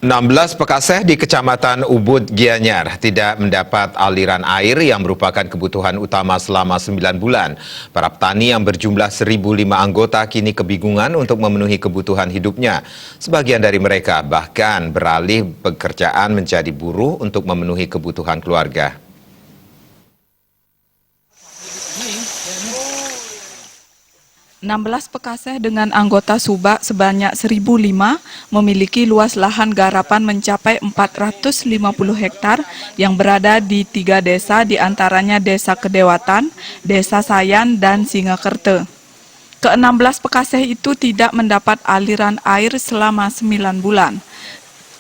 16 Pekaseh di Kecamatan Ubud, Gianyar tidak mendapat aliran air yang merupakan kebutuhan utama selama 9 bulan. Para petani yang berjumlah 1.005 anggota kini kebingungan untuk memenuhi kebutuhan hidupnya. Sebagian dari mereka bahkan beralih pekerjaan menjadi buruh untuk memenuhi kebutuhan keluarga. 16 Pekaseh dengan anggota Subak sebanyak 1.005 memiliki luas lahan garapan mencapai 450 hektar yang berada di 3 desa, diantaranya Desa Kedewatan, Desa Sayan, dan Singakerte. Ke-16 Pekaseh itu tidak mendapat aliran air selama 9 bulan.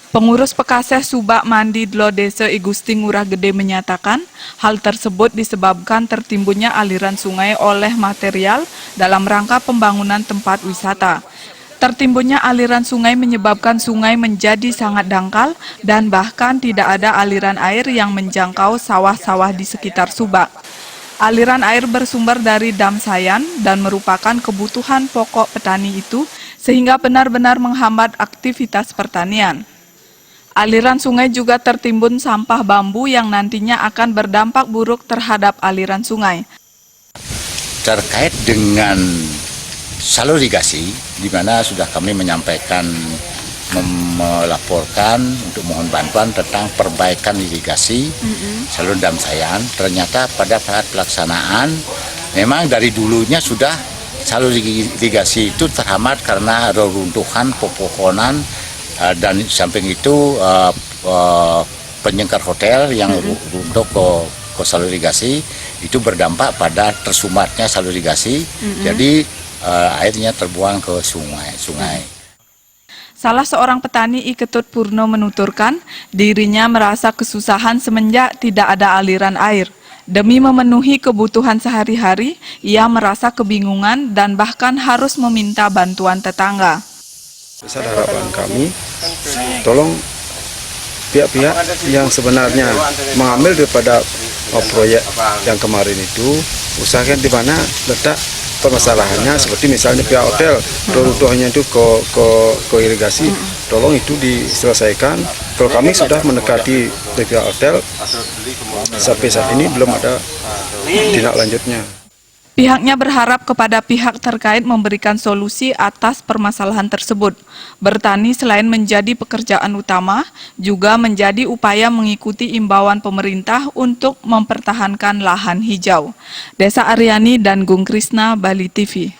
Pengurus Pekaseh Subak Mandi Dlo Desa Igusti Ngurah Gede menyatakan hal tersebut disebabkan tertimbunnya aliran sungai oleh material dalam rangka pembangunan tempat wisata. Tertimbunnya aliran sungai menyebabkan sungai menjadi sangat dangkal dan bahkan tidak ada aliran air yang menjangkau sawah-sawah di sekitar Subak. Aliran air bersumber dari Dam Sayan dan merupakan kebutuhan pokok petani itu sehingga benar-benar menghambat aktivitas pertanian. Aliran sungai juga tertimbun sampah bambu yang nantinya akan berdampak buruk terhadap aliran sungai. Terkait dengan salur irigasi, di mana sudah kami menyampaikan, melaporkan untuk mohon bantuan tentang perbaikan irigasi salur Dam Sayan, ternyata pada saat pelaksanaan memang dari dulunya sudah salur irigasi itu terhambat karena reruntuhan pepohonan. Dan di samping itu penyengkar hotel yang runtuh ke salur irigasi itu berdampak pada tersumbatnya salur irigasi, jadi airnya terbuang ke sungai. Salah seorang petani Iketut Purno menuturkan dirinya merasa kesusahan semenjak tidak ada aliran air. Demi memenuhi kebutuhan sehari-hari, ia merasa kebingungan dan bahkan harus meminta bantuan tetangga. Besar harapan kami, tolong pihak-pihak yang sebenarnya mengambil daripada proyek yang kemarin itu, usahakan di mana letak permasalahannya, seperti misalnya pihak hotel, runtuhnya itu ke irigasi, tolong itu diselesaikan. Kalau kami sudah mendekati pihak hotel, sampai saat ini belum ada tindak lanjutnya. Pihaknya berharap kepada pihak terkait memberikan solusi atas permasalahan tersebut. Bertani selain menjadi pekerjaan utama, juga menjadi upaya mengikuti imbauan pemerintah untuk mempertahankan lahan hijau. Desa Aryani dan Gung Krisna, Bali TV.